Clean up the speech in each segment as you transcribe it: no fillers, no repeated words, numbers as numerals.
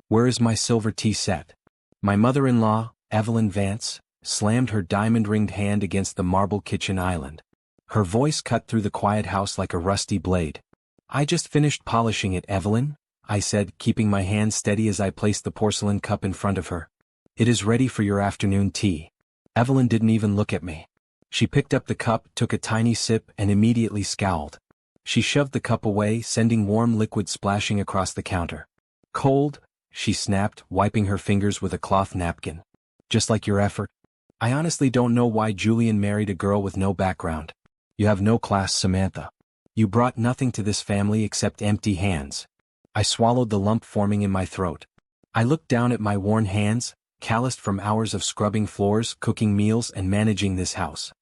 Where is my silver tea set? My mother-in-law, Evelyn Vance, slammed her diamond-ringed hand against the marble kitchen island. Her voice cut through the quiet house like a rusty blade. I just finished polishing it, Evelyn, I said, keeping my hand steady as I placed the porcelain cup in front of her. It is ready for your afternoon tea. Evelyn didn't even look at me. She picked up the cup, took a tiny sip, and immediately scowled. She shoved the cup away, sending warm liquid splashing across the counter. Cold, she snapped, wiping her fingers with a cloth napkin. Just like your effort. I honestly don't know why Julian married a girl with no background. You have no class, Samantha. You brought nothing to this family except empty hands. I swallowed the lump forming in my throat. I looked down at my worn hands, calloused from hours of scrubbing floors, cooking meals, and managing this house.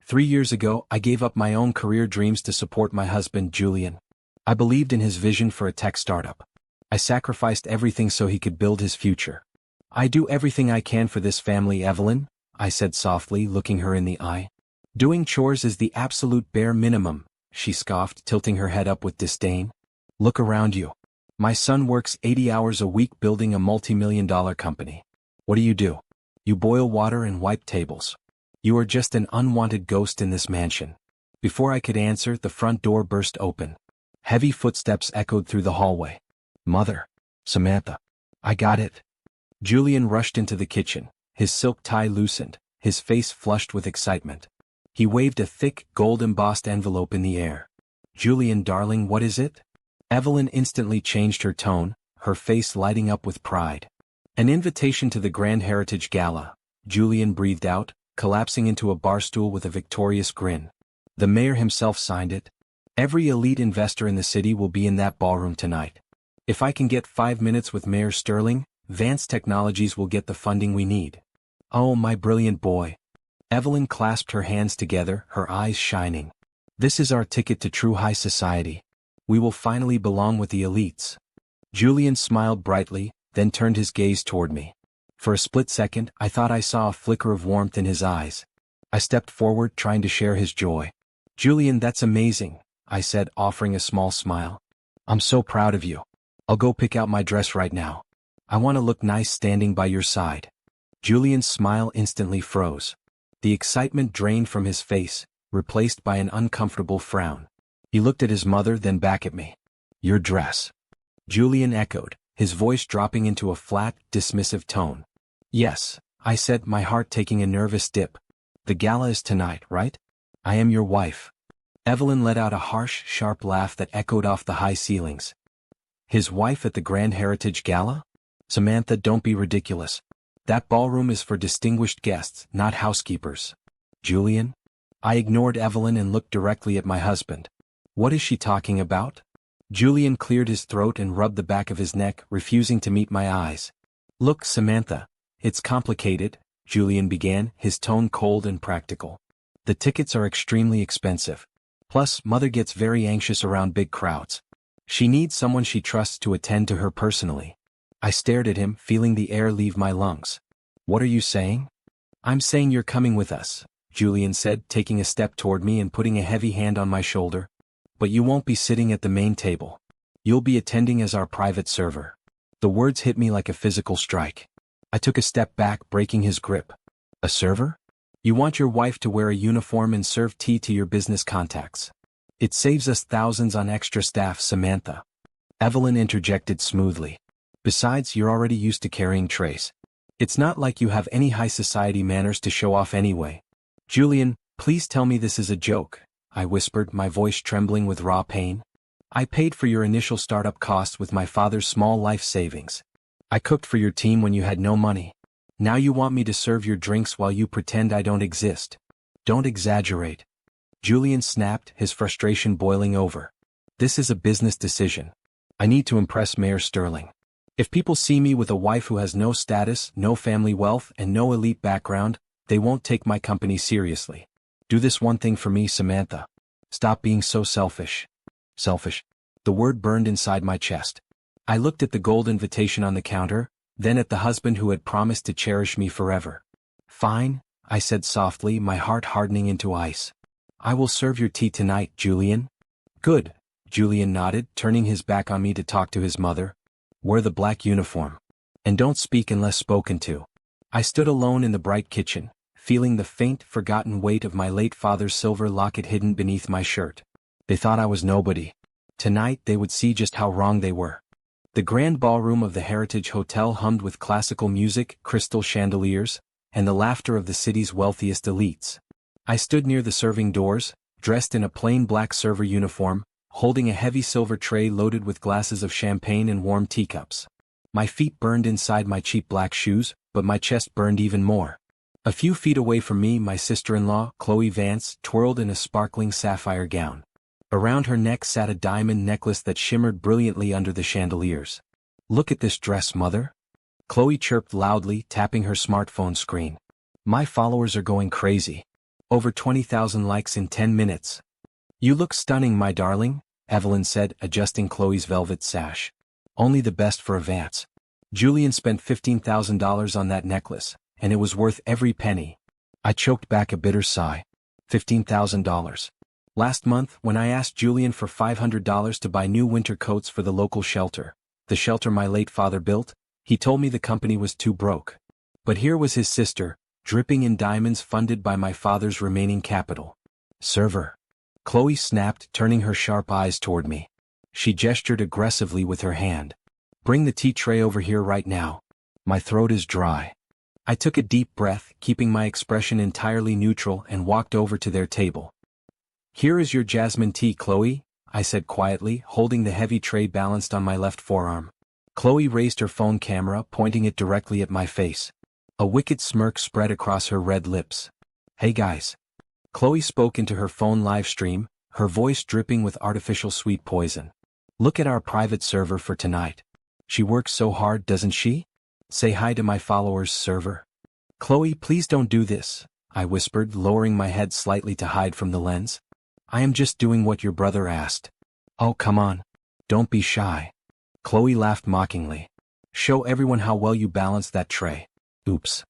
3 years ago, I gave up my own career dreams to support my husband, Julian. I believed in his vision for a tech startup. I sacrificed everything so he could build his future. I do everything I can for this family, Evelyn, I said softly, looking her in the eye. Doing chores is the absolute bare minimum, she scoffed, tilting her head up with disdain. Look around you. My son works 80 hours a week building a multi-million-dollar company. What do? You boil water and wipe tables. You are just an unwanted ghost in this mansion. Before I could answer, the front door burst open. Heavy footsteps echoed through the hallway. Mother. Samantha. I got it. Julian rushed into the kitchen, his silk tie loosened, his face flushed with excitement. He waved a thick, gold-embossed envelope in the air. Julian, darling, what is it? Evelyn instantly changed her tone, her face lighting up with pride. An invitation to the Grand Heritage Gala, Julian breathed out, collapsing into a bar stool with a victorious grin. The mayor himself signed it. Every elite investor in the city will be in that ballroom tonight. If I can get 5 minutes with Mayor Sterling, Vance Technologies will get the funding we need. Oh, my brilliant boy. Evelyn clasped her hands together, her eyes shining. This is our ticket to true high society. We will finally belong with the elites. Julian smiled brightly, then turned his gaze toward me. For a split second, I thought I saw a flicker of warmth in his eyes. I stepped forward, trying to share his joy. Julian, that's amazing, I said, offering a small smile. I'm so proud of you. I'll go pick out my dress right now. I want to look nice standing by your side. Julian's smile instantly froze. The excitement drained from his face, replaced by an uncomfortable frown. He looked at his mother, then back at me. Your dress. Julian echoed, his voice dropping into a flat, dismissive tone. Yes, I said, my heart taking a nervous dip. The gala is tonight, right? I am your wife. Evelyn let out a harsh, sharp laugh that echoed off the high ceilings. His wife at the Grand Heritage Gala? Samantha, don't be ridiculous. That ballroom is for distinguished guests, not housekeepers. Julian? I ignored Evelyn and looked directly at my husband. What is she talking about? Julian cleared his throat and rubbed the back of his neck, refusing to meet my eyes. Look, Samantha. It's complicated, Julian began, his tone cold and practical. The tickets are extremely expensive. Plus, Mother gets very anxious around big crowds. She needs someone she trusts to attend to her personally. I stared at him, feeling the air leave my lungs. What are you saying? I'm saying you're coming with us, Julian said, taking a step toward me and putting a heavy hand on my shoulder. But you won't be sitting at the main table. You'll be attending as our private server. The words hit me like a physical strike. I took a step back, breaking his grip. A server? You want your wife to wear a uniform and serve tea to your business contacts. It saves us thousands on extra staff, Samantha. Evelyn interjected smoothly. Besides, you're already used to carrying trays. It's not like you have any high society manners to show off anyway. Julian, please tell me this is a joke, I whispered, my voice trembling with raw pain. I paid for your initial startup costs with my father's small life savings. I cooked for your team when you had no money. Now you want me to serve your drinks while you pretend I don't exist. Don't exaggerate. Julian snapped, his frustration boiling over. This is a business decision. I need to impress Mayor Sterling. If people see me with a wife who has no status, no family wealth, and no elite background, they won't take my company seriously. Do this one thing for me, Samantha. Stop being so selfish. Selfish. The word burned inside my chest. I looked at the gold invitation on the counter, then at the husband who had promised to cherish me forever. Fine, I said softly, my heart hardening into ice. I will serve your tea tonight, Julian. Good, Julian nodded, turning his back on me to talk to his mother. Wear the black uniform. And don't speak unless spoken to. I stood alone in the bright kitchen, feeling the faint, forgotten weight of my late father's silver locket hidden beneath my shirt. They thought I was nobody. Tonight they would see just how wrong they were. The grand ballroom of the Heritage Hotel hummed with classical music, crystal chandeliers, and the laughter of the city's wealthiest elites. I stood near the serving doors, dressed in a plain black server uniform, holding a heavy silver tray loaded with glasses of champagne and warm teacups. My feet burned inside my cheap black shoes, but my chest burned even more. A few feet away from me, my sister-in-law, Chloe Vance, twirled in a sparkling sapphire gown. Around her neck sat a diamond necklace that shimmered brilliantly under the chandeliers. "Look at this dress, Mother," Chloe chirped loudly, tapping her smartphone screen. "My followers are going crazy. Over 20,000 likes in 10 minutes. "You look stunning, my darling," Evelyn said, adjusting Chloe's velvet sash. "Only the best for a Vance. Julian spent $15,000 on that necklace, and it was worth every penny." I choked back a bitter sigh. $15,000. Last month, when I asked Julian for $500 to buy new winter coats for the local shelter, the shelter my late father built, he told me the company was too broke. But here was his sister, dripping in diamonds funded by my father's remaining capital. "Server," Chloe snapped, turning her sharp eyes toward me. She gestured aggressively with her hand. "Bring the tea tray over here right now. My throat is dry." I took a deep breath, keeping my expression entirely neutral, and walked over to their table. "Here is your jasmine tea, Chloe," I said quietly, holding the heavy tray balanced on my left forearm. Chloe raised her phone camera, pointing it directly at my face. A wicked smirk spread across her red lips. "Hey guys." Chloe spoke into her phone live stream, her voice dripping with artificial sweet poison. "Look at our private server for tonight. She works so hard, doesn't she? Say hi to my followers, server." "Chloe, please don't do this," I whispered, lowering my head slightly to hide from the lens. "I am just doing what your brother asked." "Oh, come on. Don't be shy." Chloe laughed mockingly. "Show everyone how well you balance that tray." Oops.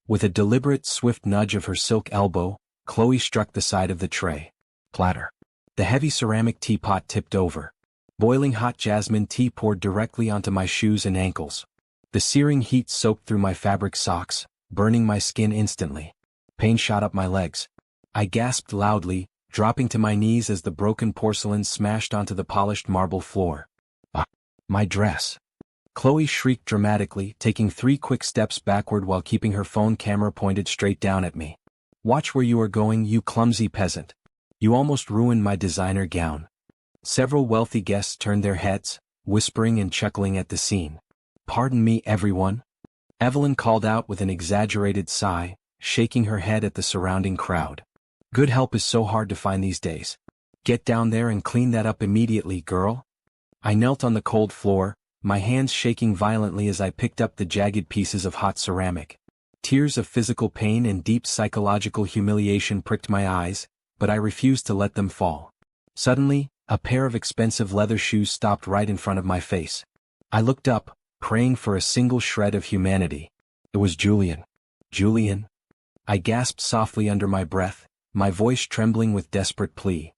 With a deliberate, swift nudge of her silk elbow, Chloe struck the side of the tray. Platter. The heavy ceramic teapot tipped over. Boiling hot jasmine tea poured directly onto my shoes and ankles. The searing heat soaked through my fabric socks, burning my skin instantly. Pain shot up my legs. I gasped loudly, dropping to my knees as the broken porcelain smashed onto the polished marble floor. "Ah, my dress." Chloe shrieked dramatically, taking 3 quick steps backward while keeping her phone camera pointed straight down at me. "Watch where you are going, you clumsy peasant. You almost ruined my designer gown." Several wealthy guests turned their heads, whispering and chuckling at the scene. "Pardon me, everyone," Evelyn called out with an exaggerated sigh, shaking her head at the surrounding crowd. "Good help is so hard to find these days. Get down there and clean that up immediately, girl." I knelt on the cold floor, my hands shaking violently as I picked up the jagged pieces of hot ceramic. Tears of physical pain and deep psychological humiliation pricked my eyes, but I refused to let them fall. Suddenly, a pair of expensive leather shoes stopped right in front of my face. I looked up, praying for a single shred of humanity. It was Julian. "Julian?" I gasped softly under my breath, my voice trembling with desperate plea.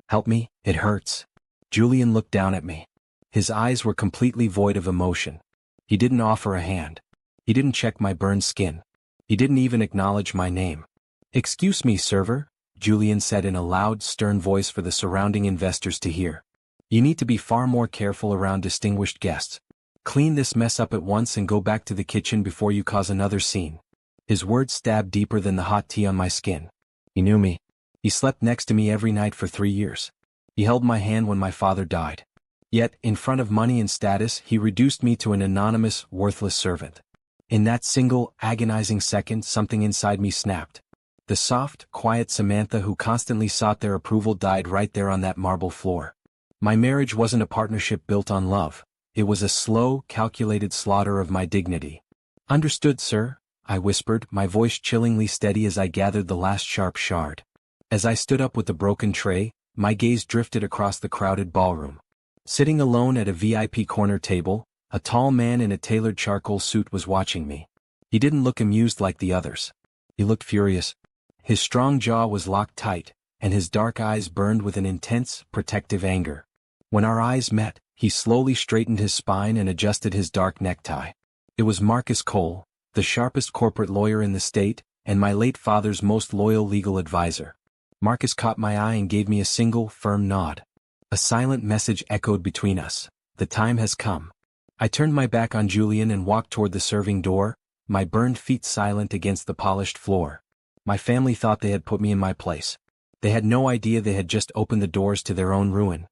"Help me, it hurts." Julian looked down at me. His eyes were completely void of emotion. He didn't offer a hand. He didn't check my burned skin. He didn't even acknowledge my name. "Excuse me, server," Julian said in a loud, stern voice for the surrounding investors to hear. "You need to be far more careful around distinguished guests. Clean this mess up at once and go back to the kitchen before you cause another scene." His words stabbed deeper than the hot tea on my skin. He knew me. He slept next to me every night for 3 years. He held my hand when my father died. Yet, in front of money and status, he reduced me to an anonymous, worthless servant. In that single, agonizing second, something inside me snapped. The soft, quiet Samantha who constantly sought their approval died right there on that marble floor. My marriage wasn't a partnership built on love. It was a slow, calculated slaughter of my dignity. "Understood, sir," I whispered, my voice chillingly steady as I gathered the last sharp shard. As I stood up with the broken tray, my gaze drifted across the crowded ballroom. Sitting alone at a VIP corner table, a tall man in a tailored charcoal suit was watching me. He didn't look amused like the others. He looked furious. His strong jaw was locked tight, and his dark eyes burned with an intense, protective anger. When our eyes met, he slowly straightened his spine and adjusted his dark necktie. It was Marcus Cole, the sharpest corporate lawyer in the state, and my late father's most loyal legal advisor. Marcus caught my eye and gave me a single, firm nod. A silent message echoed between us. The time has come. I turned my back on Julian and walked toward the serving door, my burned feet silent against the polished floor. My family thought they had put me in my place. They had no idea they had just opened the doors to their own ruin.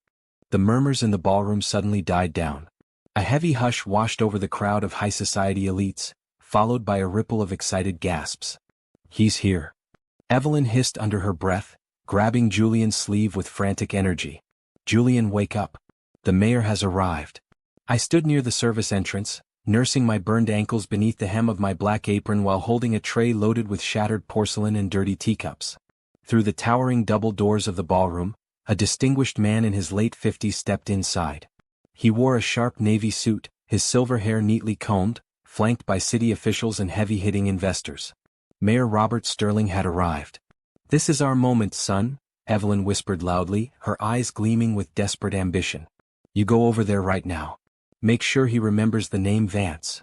The murmurs in the ballroom suddenly died down. A heavy hush washed over the crowd of high society elites, followed by a ripple of excited gasps. "He's here," Evelyn hissed under her breath, grabbing Julian's sleeve with frantic energy. "Julian, wake up. The mayor has arrived." I stood near the service entrance, nursing my burned ankles beneath the hem of my black apron while holding a tray loaded with shattered porcelain and dirty teacups. Through the towering double doors of the ballroom, a distinguished man in his late 50s stepped inside. He wore a sharp navy suit, his silver hair neatly combed, flanked by city officials and heavy-hitting investors. Mayor Robert Sterling had arrived. "This is our moment, son," Evelyn whispered loudly, her eyes gleaming with desperate ambition. "You go over there right now. Make sure he remembers the name Vance."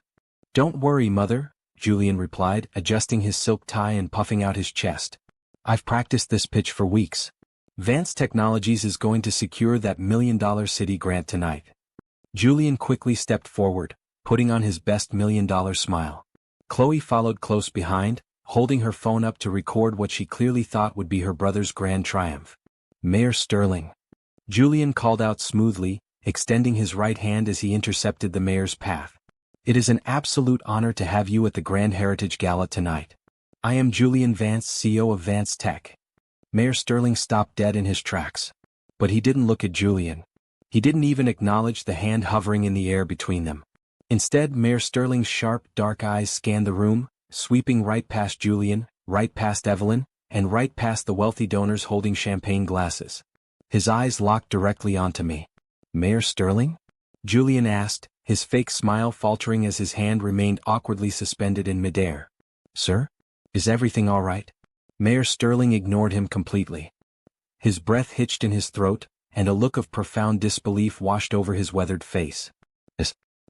"Don't worry, Mother," Julian replied, adjusting his silk tie and puffing out his chest. "I've practiced this pitch for weeks. Vance Technologies is going to secure that $1 million city grant tonight." Julian quickly stepped forward, putting on his best $1 million smile. Chloe followed close behind, holding her phone up to record what she clearly thought would be her brother's grand triumph. "Mayor Sterling," Julian called out smoothly, extending his right hand as he intercepted the mayor's path. "It is an absolute honor to have you at the Grand Heritage Gala tonight. I am Julian Vance, CEO of Vance Tech." Mayor Sterling stopped dead in his tracks. But he didn't look at Julian. He didn't even acknowledge the hand hovering in the air between them. Instead, Mayor Sterling's sharp, dark eyes scanned the room, sweeping right past Julian, right past Evelyn, and right past the wealthy donors holding champagne glasses. His eyes locked directly onto me. "Mayor Sterling?" Julian asked, his fake smile faltering as his hand remained awkwardly suspended in midair. "Sir? Is everything all right?" Mayor Sterling ignored him completely. His breath hitched in his throat, and a look of profound disbelief washed over his weathered face.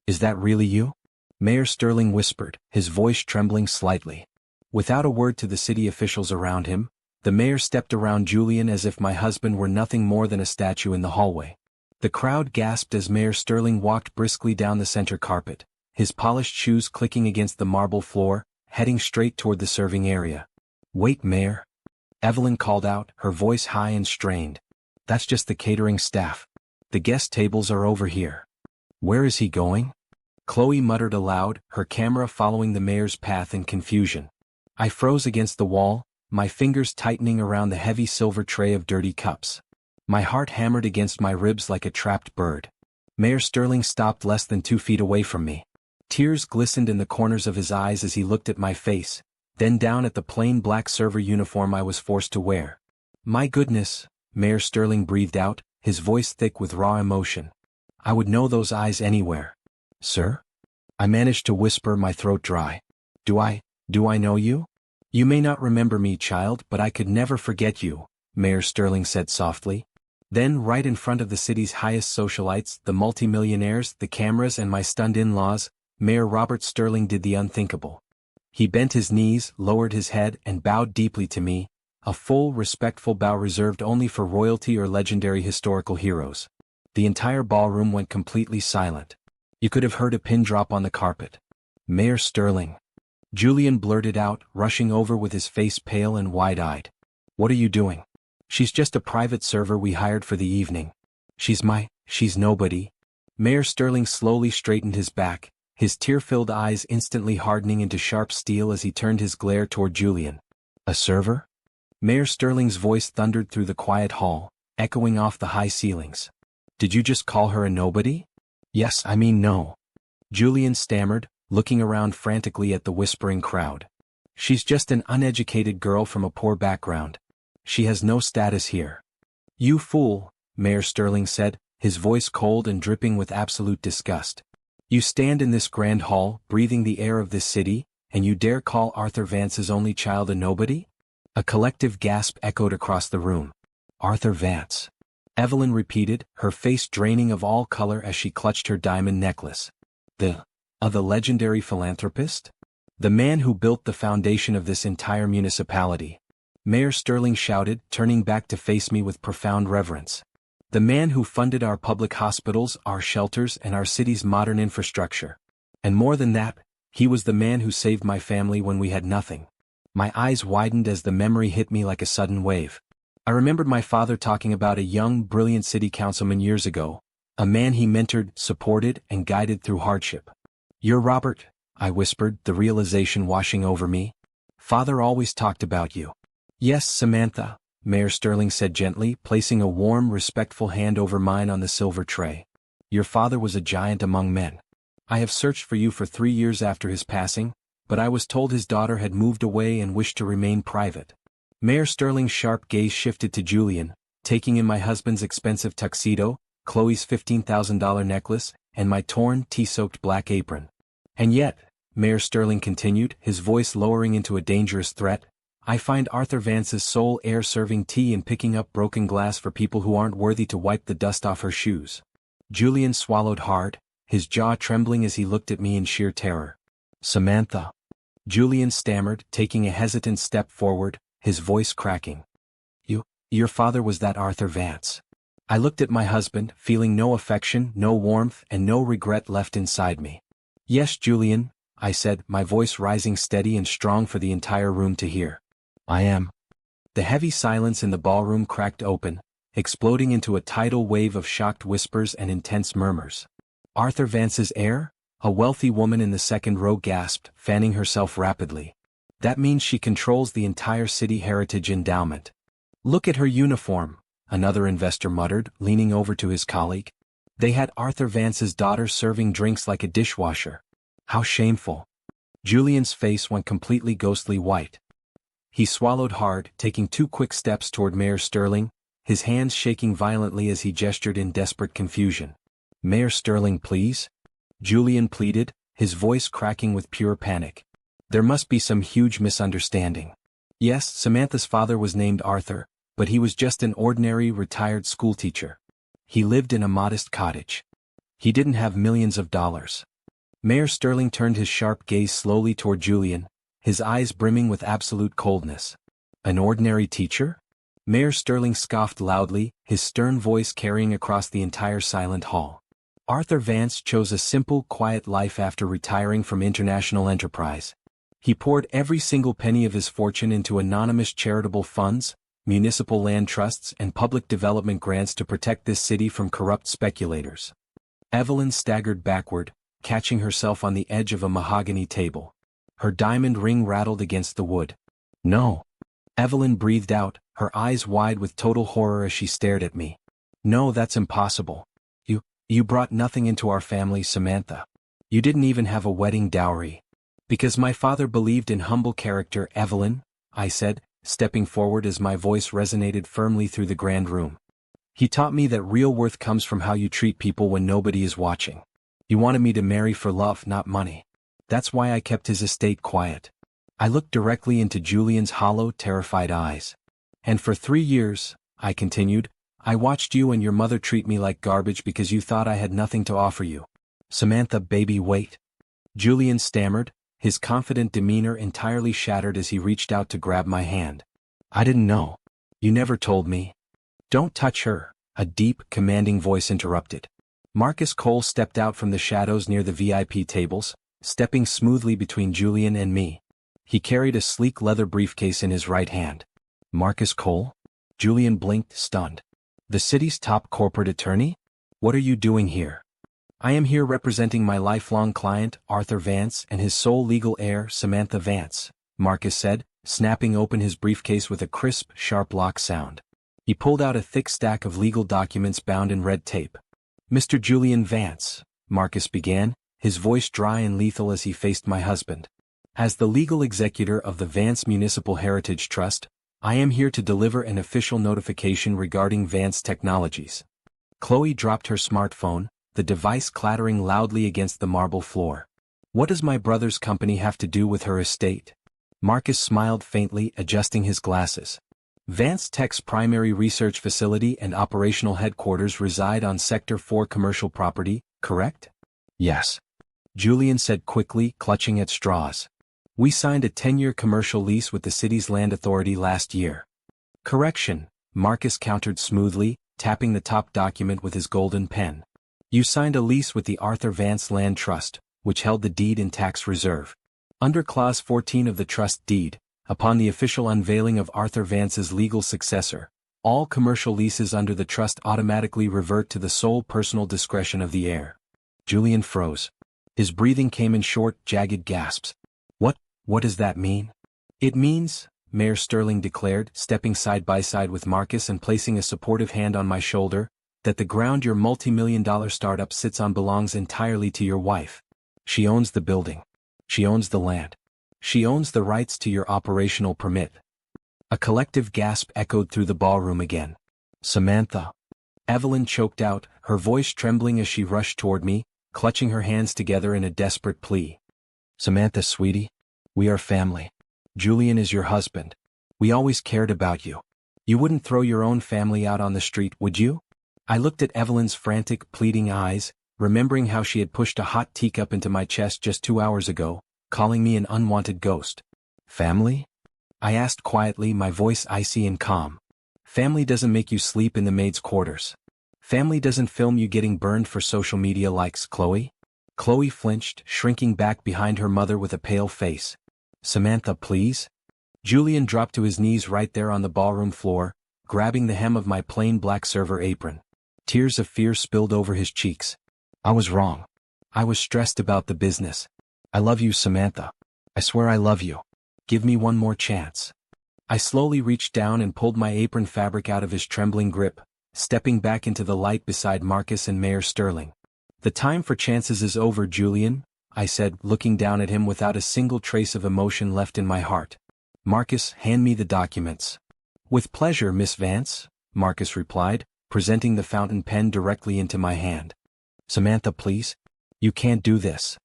Is that really you?" Mayor Sterling whispered, his voice trembling slightly. Without a word to the city officials around him, the mayor stepped around Julian as if my husband were nothing more than a statue in the hallway. The crowd gasped as Mayor Sterling walked briskly down the center carpet, his polished shoes clicking against the marble floor, heading straight toward the serving area. "Wait, Mayor," Evelyn called out, her voice high and strained. "That's just the catering staff. The guest tables are over here." "Where is he going?" Chloe muttered aloud, her camera following the mayor's path in confusion. I froze against the wall, my fingers tightening around the heavy silver tray of dirty cups. My heart hammered against my ribs like a trapped bird. Mayor Sterling stopped less than 2 feet away from me. Tears glistened in the corners of his eyes as he looked at my face, then down at the plain black server uniform I was forced to wear. "My goodness," Mayor Sterling breathed out, his voice thick with raw emotion. "I would know those eyes anywhere." "Sir?" I managed to whisper, my throat dry. Do I know you?" "You may not remember me, child, but I could never forget you," Mayor Sterling said softly. Then, right in front of the city's highest socialites, the multimillionaires, the cameras and my stunned in-laws, Mayor Robert Sterling did the unthinkable. He bent his knees, lowered his head, and bowed deeply to me, a full, respectful bow reserved only for royalty or legendary historical heroes. The entire ballroom went completely silent. You could have heard a pin drop on the carpet. "Mayor Sterling," Julian blurted out, rushing over with his face pale and wide-eyed. "What are you doing?" "She's just a private server we hired for the evening. She's nobody." Mayor Sterling slowly straightened his back, his tear-filled eyes instantly hardening into sharp steel as he turned his glare toward Julian. "A server?" Mayor Sterling's voice thundered through the quiet hall, echoing off the high ceilings. "Did you just call her a nobody?" "Yes, I mean no," Julian stammered, looking around frantically at the whispering crowd. "She's just an uneducated girl from a poor background. She has no status here." "You fool," Mayor Sterling said, his voice cold and dripping with absolute disgust. "You stand in this grand hall, breathing the air of this city, and you dare call Arthur Vance's only child a nobody?" A collective gasp echoed across the room. "Arthur Vance," Evelyn repeated, her face draining of all color as she clutched her diamond necklace. The The legendary philanthropist? The man who built the foundation of this entire municipality. Mayor Sterling shouted, turning back to face me with profound reverence. The man who funded our public hospitals, our shelters, and our city's modern infrastructure. And more than that, he was the man who saved my family when we had nothing. My eyes widened as the memory hit me like a sudden wave. I remembered my father talking about a young, brilliant city councilman years ago, a man he mentored, supported, and guided through hardship. "You're Robert," I whispered, the realization washing over me. "Father always talked about you." "Yes, Samantha," Mayor Sterling said gently, placing a warm, respectful hand over mine on the silver tray. "Your father was a giant among men. I have searched for you for 3 years after his passing, but I was told his daughter had moved away and wished to remain private." Mayor Sterling's sharp gaze shifted to Julian, taking in my husband's expensive tuxedo, Chloe's $15,000 necklace, and my torn, tea-soaked black apron. "And yet," Mayor Sterling continued, his voice lowering into a dangerous threat, "I find Arthur Vance's sole heir serving tea and picking up broken glass for people who aren't worthy to wipe the dust off her shoes." Julian swallowed hard, his jaw trembling as he looked at me in sheer terror. "Samantha," Julian stammered, taking a hesitant step forward, his voice cracking. Your father was that Arthur Vance." I looked at my husband, feeling no affection, no warmth, and no regret left inside me. "Yes, Julian," I said, my voice rising steady and strong for the entire room to hear. "I am." The heavy silence in the ballroom cracked open, exploding into a tidal wave of shocked whispers and intense murmurs. "Arthur Vance's heir?" A wealthy woman in the second row gasped, fanning herself rapidly. "That means she controls the entire city heritage endowment." "Look at her uniform," another investor muttered, leaning over to his colleague. "They had Arthur Vance's daughter serving drinks like a dishwasher. How shameful." Julian's face went completely ghostly white. He swallowed hard, taking 2 quick steps toward Mayor Sterling, his hands shaking violently as he gestured in desperate confusion. "Mayor Sterling, please?" Julian pleaded, his voice cracking with pure panic. "There must be some huge misunderstanding. Yes, Samantha's father was named Arthur, but he was just an ordinary retired schoolteacher. He lived in a modest cottage. He didn't have millions of dollars." Mayor Sterling turned his sharp gaze slowly toward Julian, his eyes brimming with absolute coldness. "An ordinary teacher?" Mayor Sterling scoffed loudly, his stern voice carrying across the entire silent hall. "Arthur Vance chose a simple, quiet life after retiring from international enterprise. He poured every single penny of his fortune into anonymous charitable funds, municipal land trusts, and public development grants to protect this city from corrupt speculators." Evelyn staggered backward, catching herself on the edge of a mahogany table. Her diamond ring rattled against the wood. "No." Evelyn breathed out, her eyes wide with total horror as she stared at me. "No, that's impossible. You brought nothing into our family, Samantha. You didn't even have a wedding dowry." "Because my father believed in humble character, Evelyn," I said, stepping forward as my voice resonated firmly through the grand room. "He taught me that real worth comes from how you treat people when nobody is watching. He wanted me to marry for love, not money. That's why I kept his estate quiet." I looked directly into Julian's hollow, terrified eyes. "And for 3 years," I continued, "I watched you and your mother treat me like garbage because you thought I had nothing to offer you." "Samantha, baby, wait." Julian stammered, his confident demeanor entirely shattered as he reached out to grab my hand. "I didn't know. You never told me." "Don't touch her," a deep, commanding voice interrupted. Marcus Cole stepped out from the shadows near the VIP tables, stepping smoothly between Julian and me. He carried a sleek leather briefcase in his right hand. "Marcus Cole?" Julian blinked, stunned. "The city's top corporate attorney? What are you doing here?" "I am here representing my lifelong client, Arthur Vance, and his sole legal heir, Samantha Vance," Marcus said, snapping open his briefcase with a crisp, sharp lock sound. He pulled out a thick stack of legal documents bound in red tape. "Mr. Julian Vance," Marcus began, his voice dry and lethal as he faced my husband. "As the legal executor of the Vance Municipal Heritage Trust, I am here to deliver an official notification regarding Vance Technologies." Chloe dropped her smartphone, the device clattering loudly against the marble floor. "What does my brother's company have to do with her estate?" Marcus smiled faintly, adjusting his glasses. "Vance Tech's primary research facility and operational headquarters reside on Sector 4 commercial property, correct?" "Yes." Julian said quickly, clutching at straws. We signed a 10-year commercial lease with the city's land authority last year. Correction, Marcus countered smoothly, tapping the top document with his golden pen. You signed a lease with the Arthur Vance Land Trust, which held the deed in tax reserve. Under Clause 14 of the trust deed, upon the official unveiling of Arthur Vance's legal successor, all commercial leases under the trust automatically revert to the sole personal discretion of the heir. Julian froze. His breathing came in short, jagged gasps. What does that mean? It means, Mayor Sterling declared, stepping side by side with Marcus and placing a supportive hand on my shoulder, that the ground your multi-million-dollar startup sits on belongs entirely to your wife. She owns the building. She owns the land. She owns the rights to your operational permit. A collective gasp echoed through the ballroom again. Samantha. Evelyn choked out, her voice trembling as she rushed toward me, clutching her hands together in a desperate plea. Samantha, sweetie. We are family. Julian is your husband. We always cared about you. You wouldn't throw your own family out on the street, would you? I looked at Evelyn's frantic, pleading eyes, remembering how she had pushed a hot teacup into my chest just 2 hours ago, calling me an unwanted ghost. Family? I asked quietly, my voice icy and calm. Family doesn't make you sleep in the maid's quarters. Family doesn't film you getting burned for social media likes, Chloe. Chloe flinched, shrinking back behind her mother with a pale face. Samantha, please? Julian dropped to his knees right there on the ballroom floor, grabbing the hem of my plain black server apron. Tears of fear spilled over his cheeks. I was wrong. I was stressed about the business. I love you, Samantha. I swear I love you. Give me one more chance. I slowly reached down and pulled my apron fabric out of his trembling grip, stepping back into the light beside Marcus and Mayor Sterling. The time for chances is over, Julian, I said, looking down at him without a single trace of emotion left in my heart. Marcus, hand me the documents. With pleasure, Miss Vance, Marcus replied, presenting the fountain pen directly into my hand. Samantha, please. You can't do this.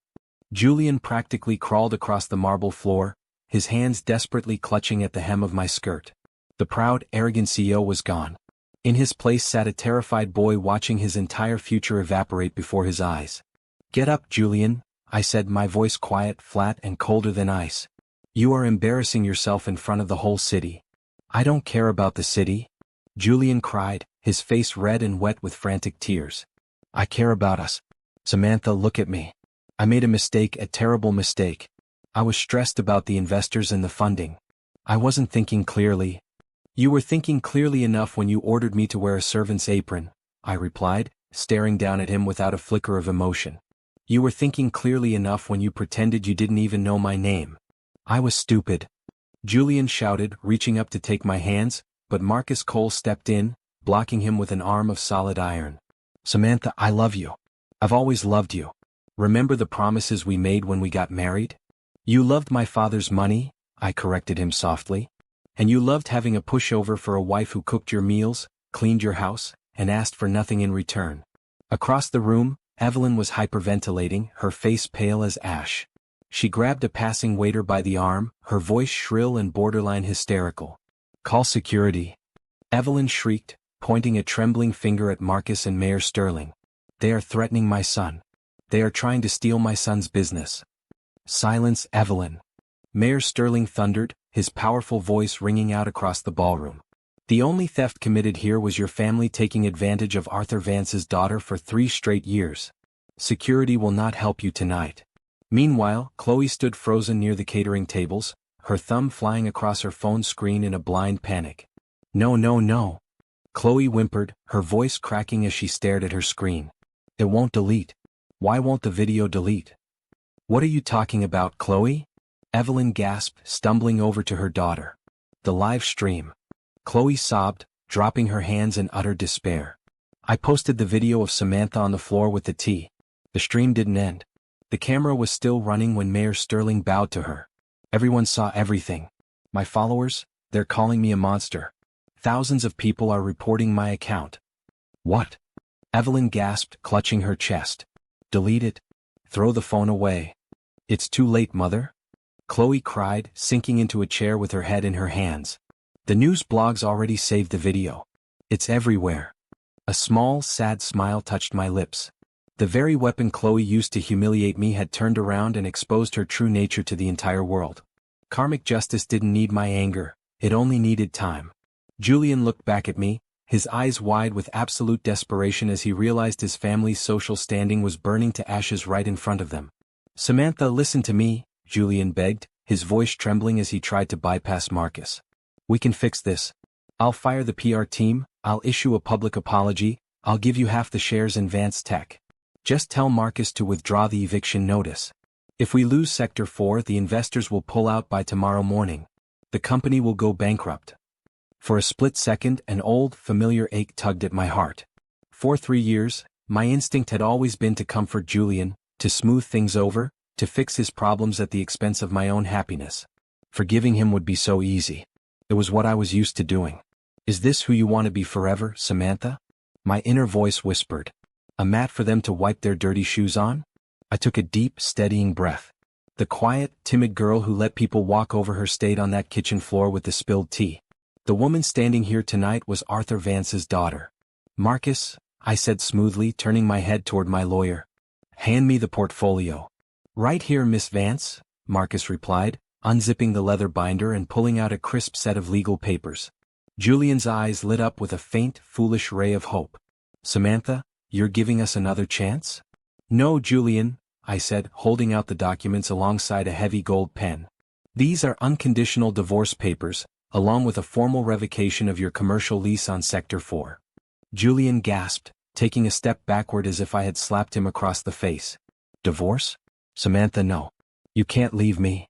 Julian practically crawled across the marble floor, his hands desperately clutching at the hem of my skirt. The proud, arrogant CEO was gone. In his place sat a terrified boy watching his entire future evaporate before his eyes. Get up, Julian, I said, my voice quiet, flat, and colder than ice. You are embarrassing yourself in front of the whole city. I don't care about the city. Julian cried, his face red and wet with frantic tears. I care about us. Samantha, look at me. I made a mistake, a terrible mistake. I was stressed about the investors and the funding. I wasn't thinking clearly. You were thinking clearly enough when you ordered me to wear a servant's apron, I replied, staring down at him without a flicker of emotion. You were thinking clearly enough when you pretended you didn't even know my name. I was stupid. Julian shouted, reaching up to take my hands, but Marcus Cole stepped in, blocking him with an arm of solid iron. Samantha, I love you. I've always loved you. Remember the promises we made when we got married? You loved my father's money, I corrected him softly. And you loved having a pushover for a wife who cooked your meals, cleaned your house, and asked for nothing in return. Across the room, Evelyn was hyperventilating, her face pale as ash. She grabbed a passing waiter by the arm, her voice shrill and borderline hysterical. Call security. Evelyn shrieked, pointing a trembling finger at Marcus and Mayor Sterling. They are threatening my son. They are trying to steal my son's business. Silence, Evelyn. Mayor Sterling thundered, his powerful voice ringing out across the ballroom. The only theft committed here was your family taking advantage of Arthur Vance's daughter for 3 straight years. Security will not help you tonight. Meanwhile, Chloe stood frozen near the catering tables, her thumb flying across her phone screen in a blind panic. No, no, no. Chloe whimpered, her voice cracking as she stared at her screen. It won't delete. Why won't the video delete? What are you talking about, Chloe? Evelyn gasped, stumbling over to her daughter. The live stream. Chloe sobbed, dropping her hands in utter despair. I posted the video of Samantha on the floor with the tea. The stream didn't end. The camera was still running when Mayor Sterling bowed to her. Everyone saw everything. My followers, they're calling me a monster. Thousands of people are reporting my account. What? Evelyn gasped, clutching her chest. Delete it. Throw the phone away. It's too late, mother. Chloe cried, sinking into a chair with her head in her hands. The news blogs already saved the video. It's everywhere. A small, sad smile touched my lips. The very weapon Chloe used to humiliate me had turned around and exposed her true nature to the entire world. Karmic Justice didn't need my anger, it only needed time. Julian looked back at me, his eyes wide with absolute desperation as he realized his family's social standing was burning to ashes right in front of them. "Samantha, listen to me," Julian begged, his voice trembling as he tried to bypass Marcus. "We can fix this. I'll fire the PR team, I'll issue a public apology, I'll give you half the shares in Vance Tech. Just tell Marcus to withdraw the eviction notice. If we lose Sector 4, the investors will pull out by tomorrow morning. The company will go bankrupt." For a split second, an old, familiar ache tugged at my heart. For 3 years, my instinct had always been to comfort Julian, to smooth things over, to fix his problems at the expense of my own happiness. Forgiving him would be so easy. It was what I was used to doing. "Is this who you want to be forever, Samantha?" My inner voice whispered. "A mat for them to wipe their dirty shoes on?" I took a deep, steadying breath. The quiet, timid girl who let people walk over her stayed on that kitchen floor with the spilled tea. The woman standing here tonight was Arthur Vance's daughter. "Marcus," I said smoothly, turning my head toward my lawyer. "Hand me the portfolio." "Right here, Miss Vance," Marcus replied, unzipping the leather binder and pulling out a crisp set of legal papers. Julian's eyes lit up with a faint, foolish ray of hope. "Samantha, you're giving us another chance?" "No, Julian," I said, holding out the documents alongside a heavy gold pen. "These are unconditional divorce papers, along with a formal revocation of your commercial lease on Sector 4. Julian gasped, taking a step backward as if I had slapped him across the face. "Divorce? Samantha, no. You can't leave me.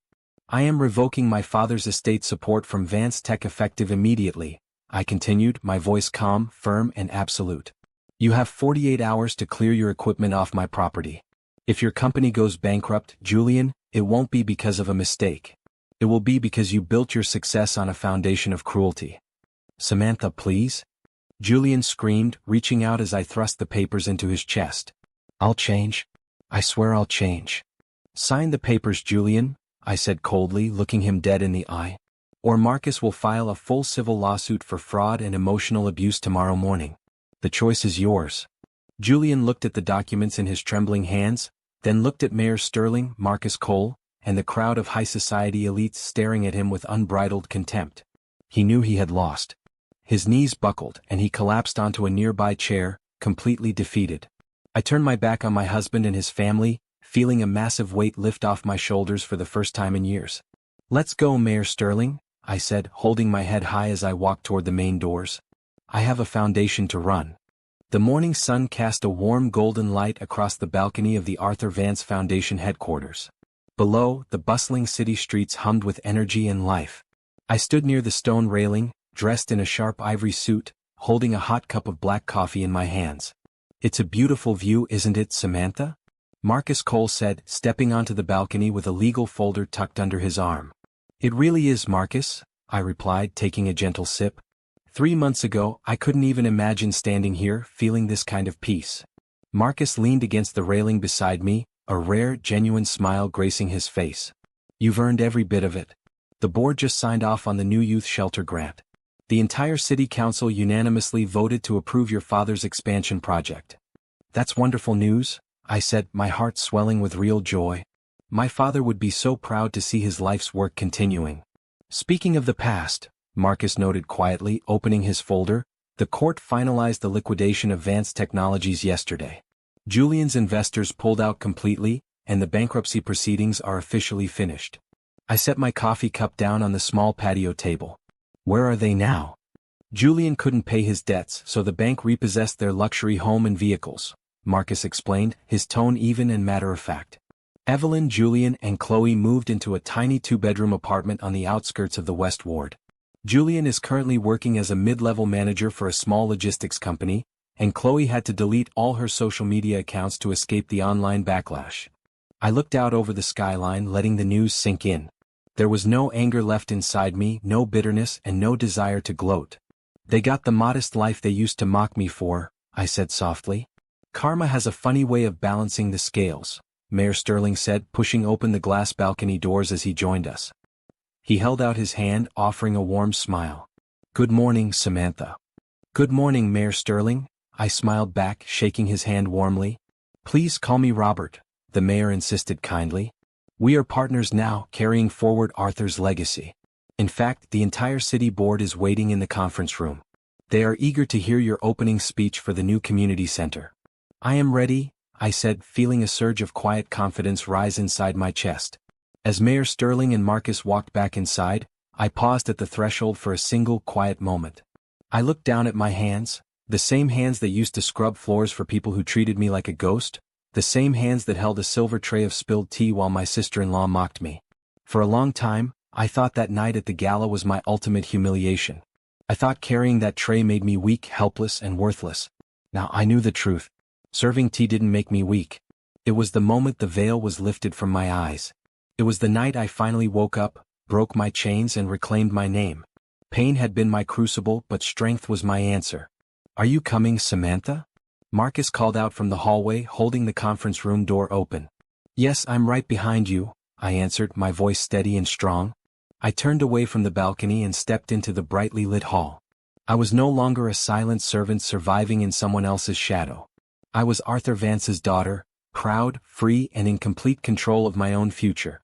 I am revoking my father's estate support from Vance Tech effective immediately," I continued, my voice calm, firm, and absolute. "You have 48 hours to clear your equipment off my property. If your company goes bankrupt, Julian, it won't be because of a mistake. It will be because you built your success on a foundation of cruelty." "Samantha, please?" Julian screamed, reaching out as I thrust the papers into his chest. "I'll change. I swear I'll change." "Sign the papers, Julian," I said coldly, looking him dead in the eye. "Or Marcus will file a full civil lawsuit for fraud and emotional abuse tomorrow morning. The choice is yours." Julian looked at the documents in his trembling hands, then looked at Mayor Sterling, Marcus Cole, and the crowd of high society elites staring at him with unbridled contempt. He knew he had lost. His knees buckled and he collapsed onto a nearby chair, completely defeated. I turned my back on my husband and his family, feeling a massive weight lift off my shoulders for the first time in years. "Let's go, Mayor Sterling," I said, holding my head high as I walked toward the main doors. "I have a foundation to run." The morning sun cast a warm golden light across the balcony of the Arthur Vance Foundation headquarters. Below, the bustling city streets hummed with energy and life. I stood near the stone railing, dressed in a sharp ivory suit, holding a hot cup of black coffee in my hands. "It's a beautiful view, isn't it, Samantha?" Marcus Cole said, stepping onto the balcony with a legal folder tucked under his arm. "It really is, Marcus," I replied, taking a gentle sip. 3 months ago, I couldn't even imagine standing here, feeling this kind of peace. Marcus leaned against the railing beside me, a rare, genuine smile gracing his face. "You've earned every bit of it. The board just signed off on the new youth shelter grant. The entire city council unanimously voted to approve your father's expansion project." "That's wonderful news," I said, my heart swelling with real joy. My father would be so proud to see his life's work continuing. "Speaking of the past," Marcus noted quietly, opening his folder, "the court finalized the liquidation of Vance Technologies yesterday. Julian's investors pulled out completely, and the bankruptcy proceedings are officially finished." I set my coffee cup down on the small patio table. "Where are they now?" "Julian couldn't pay his debts, so the bank repossessed their luxury home and vehicles," Marcus explained, his tone even and matter-of-fact. "Evelyn, Julian, and Chloe moved into a tiny 2-bedroom apartment on the outskirts of the West Ward. Julian is currently working as a mid-level manager for a small logistics company, and Chloe had to delete all her social media accounts to escape the online backlash." I looked out over the skyline, letting the news sink in. There was no anger left inside me, no bitterness, and no desire to gloat. "They got the modest life they used to mock me for," I said softly. "Karma has a funny way of balancing the scales," Mayor Sterling said, pushing open the glass balcony doors as he joined us. He held out his hand, offering a warm smile. "Good morning, Samantha." "Good morning, Mayor Sterling," I smiled back, shaking his hand warmly. Please call me Robert, the mayor insisted kindly. We are partners now, carrying forward Arthur's legacy. In fact, the entire city board is waiting in the conference room. They are eager to hear your opening speech for the new community center. I am ready, I said, feeling a surge of quiet confidence rise inside my chest. As Mayor Sterling and Marcus walked back inside, I paused at the threshold for a single quiet moment. I looked down at my hands, the same hands that used to scrub floors for people who treated me like a ghost, the same hands that held a silver tray of spilled tea while my sister-in-law mocked me. For a long time, I thought that night at the gala was my ultimate humiliation. I thought carrying that tray made me weak, helpless, and worthless. Now I knew the truth. Serving tea didn't make me weak. It was the moment the veil was lifted from my eyes. It was the night I finally woke up, broke my chains and reclaimed my name. Pain had been my crucible, but strength was my answer. Are you coming, Samantha? Marcus called out from the hallway, holding the conference room door open. Yes, I'm right behind you, I answered, my voice steady and strong. I turned away from the balcony and stepped into the brightly lit hall. I was no longer a silent servant surviving in someone else's shadow. I was Arthur Vance's daughter, proud, free, and in complete control of my own future.